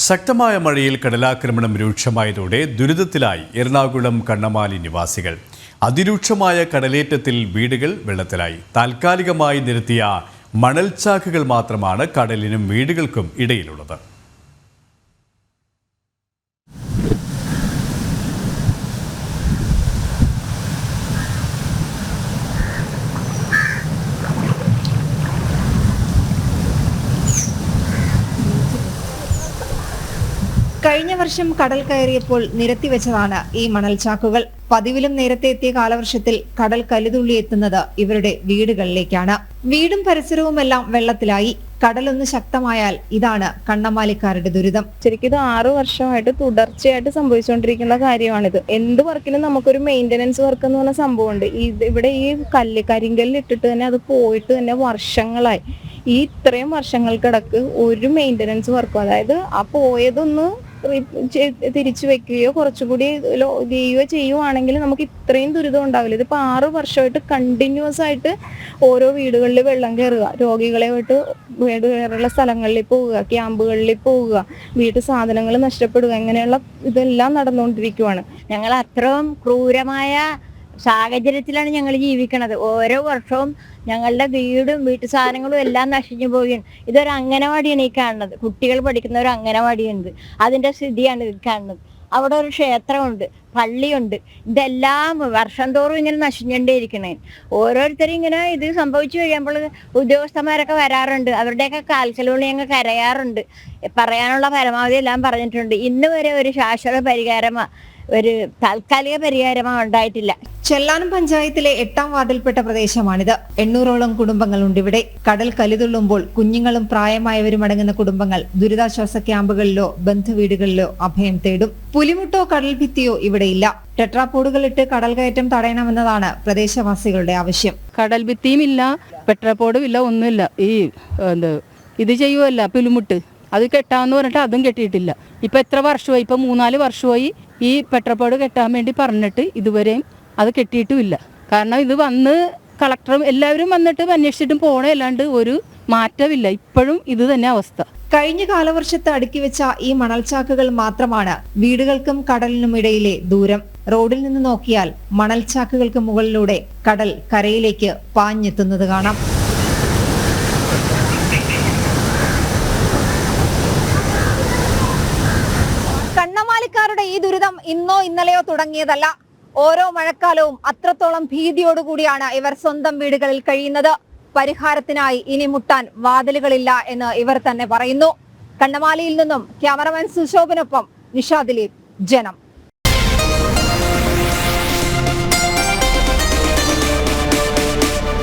ശക്തമായ മഴയിൽ കടലാക്രമണം രൂക്ഷമായതോടെ ദുരിതത്തിലായി എറണാകുളം കണ്ണമാലി നിവാസികൾ. അതിരൂക്ഷമായ കടലേറ്റത്തിൽ വീടുകൾ വെള്ളത്തിലായി. താൽക്കാലികമായി നിരത്തിയ മണൽച്ചാക്കുകൾ മാത്രമാണ് കടലിനും വീടുകൾക്കും ഇടയിലുള്ളത്. കഴിഞ്ഞ വർഷം കടൽ കയറിയപ്പോൾ നിരത്തിവെച്ചതാണ് ഈ മണൽച്ചാക്കുകൾ. പതിവിലും നേരത്തെ എത്തിയ കാലവർഷത്തിൽ കടൽ കലിതുള്ളി എത്തുന്നത് ഇവരുടെ വീടുകളിലേക്കാണ്. വീടും പരിസരവുമെല്ലാം വെള്ളത്തിലായി. കടലൊന്ന് ശക്തമായാൽ ഇതാണ് കണ്ണമാലിക്കാരുടെ ദുരിതം. ശരിക്കും ഇത് 6 വർഷമായിട്ട് തുടർച്ചയായിട്ട് സംഭവിച്ചുകൊണ്ടിരിക്കുന്ന കാര്യമാണിത്. എന്ത് വർക്കിനും നമുക്കൊരു മെയിൻ്റനൻസ് വർക്ക് എന്ന് പറഞ്ഞ സംഭവമുണ്ട്. ഇവിടെ ഈ കരിങ്കല്ല് ഇട്ടിട്ട് തന്നെ അത് പോയിട്ട് തന്നെ വർഷങ്ങളായി. ഈ ഇത്രയും വർഷങ്ങൾക്കിടക്ക് ഒരു മെയിൻ്റനൻസ് വർക്കും, അതായത് ആ പോയതൊന്ന് തിരിച്ചു വെക്കുകയോ കുറച്ചുകൂടി ചെയ്യുവാണെങ്കിൽ നമുക്ക് ഇത്രയും ദുരിതം ഉണ്ടാവില്ല. ഇതിപ്പോൾ 6 വർഷമായിട്ട് കണ്ടിന്യൂസ് ആയിട്ട് ഓരോ വീടുകളിൽ വെള്ളം കയറുക, രോഗികളെ വിട്ട് വീട് കയറുള്ള സ്ഥലങ്ങളിൽ പോവുക, ക്യാമ്പുകളിൽ പോവുക, വീട്ടു സാധനങ്ങൾ നഷ്ടപ്പെടുക, ഇങ്ങനെയുള്ള ഇതെല്ലാം നടന്നുകൊണ്ടിരിക്കുവാണ്. ഞങ്ങൾ അത്രയും ക്രൂരമായ സാഹചര്യത്തിലാണ് ഞങ്ങൾ ജീവിക്കുന്നത്. ഓരോ വർഷവും ഞങ്ങളുടെ വീടും വീട്ടു സാധനങ്ങളും എല്ലാം നശിച്ചു പോവുകയാണ്. ഇതൊരു അംഗനവാടിയാണ് ഈ കാണുന്നത്. കുട്ടികൾ പഠിക്കുന്ന ഒരു അംഗനവാടിയുണ്ട്. അതിൻ്റെ സ്ഥിതിയാണ് ഇത് കാണുന്നത്. അവിടെ ഒരു ക്ഷേത്രമുണ്ട്, പള്ളിയുണ്ട്. ഇതെല്ലാം വർഷം തോറും ഇങ്ങനെ നശിച്ചുകൊണ്ടേയിരിക്കണേ. ഓരോരുത്തരും ഇങ്ങനെ ഇത് സംഭവിച്ചു കഴിയുമ്പോൾ ഉദ്യോഗസ്ഥന്മാരൊക്കെ വരാറുണ്ട്. അവരുടെയൊക്കെ കാൽക്കലുകൾ ഞങ്ങൾ കരയാറുണ്ട്. പറയാനുള്ള പരമാവധി എല്ലാം പറഞ്ഞിട്ടുണ്ട്. ഇന്ന് വരെ ഒരു ശാശ്വത പരിഹാരമോ ഒരു താൽക്കാലിക പരിഹാരമോ ഉണ്ടായിട്ടില്ല. ചെല്ലാനം പഞ്ചായത്തിലെ 8ാം വാർഡിൽപ്പെട്ട പ്രദേശമാണിത്. 800ഓളം കുടുംബങ്ങളുണ്ട് ഇവിടെ. കടൽ കലിതുള്ളുമ്പോൾ കുഞ്ഞുങ്ങളും പ്രായമായവരും അടങ്ങുന്ന കുടുംബങ്ങൾ ദുരിതാശ്വാസ ക്യാമ്പുകളിലോ ബന്ധുവീടുകളിലോ അഭയം തേടും. പുലിമുട്ടോ കടൽ ഭിത്തിയോ ഇവിടെയില്ല. ടെട്രാപോഡുകളിട്ട് കടൽ കയറ്റം തടയണമെന്നതാണ് പ്രദേശവാസികളുടെ ആവശ്യം. കടൽ ഭിത്തിയും ഇല്ല, പെട്രാപോഡും ഇല്ല, ഒന്നുമില്ല. ഇത് ചെയ്യുമല്ല പുലിമുട്ട്, അത് കെട്ടാന്ന് പറഞ്ഞിട്ട് അതും കെട്ടിയിട്ടില്ല. ഇപ്പൊ എത്ര വർഷമായി, ഇപ്പൊ 3-4 വർഷമായി ഈ പെട്രപ്പോട് കെട്ടാൻ വേണ്ടി പറഞ്ഞിട്ട് ഇതുവരെയും അത് കെട്ടിയിട്ടുമില്ല. കാരണം ഇത് വന്ന് കളക്ടറും എല്ലാവരും വന്നിട്ട് അന്വേഷിച്ചിട്ടും പോണല്ലാണ്ട് ഒരു മാറ്റമില്ല. ഇപ്പോഴും ഇത് തന്നെ അവസ്ഥ. കഴിഞ്ഞ കാലവർഷത്ത് അടുക്കി വെച്ച ഈ മണൽച്ചാക്കുകൾ മാത്രമാണ് വീടുകൾക്കും കടലിനും ഇടയിലെ ദൂരം. റോഡിൽ നിന്ന് നോക്കിയാൽ മണൽച്ചാക്കുകൾക്ക് മുകളിലൂടെ കടൽ കരയിലേക്ക് പാഞ്ഞെത്തുന്നത് കാണാം. കണ്ണമാലിക്കാരുടെ ഈ ദുരിതം ഇന്നോ ഇന്നലെയോ തുടങ്ങിയതല്ല. ഓരോ മഴക്കാലവും അത്രത്തോളം ഭീതിയോടുകൂടിയാണ് ഇവർ സ്വന്തം വീടുകളിൽ കഴിയുന്നത്. പരിഹാരത്തിനായി ഇനി മുട്ടാൻ വാതിലുകളില്ല എന്ന് ഇവർ തന്നെ പറയുന്നു. കണ്ണമാലിയിൽ നിന്നും ക്യാമറമാൻ സുശോഭനൊപ്പം നിഷാ ദിലീപ്, ജനം.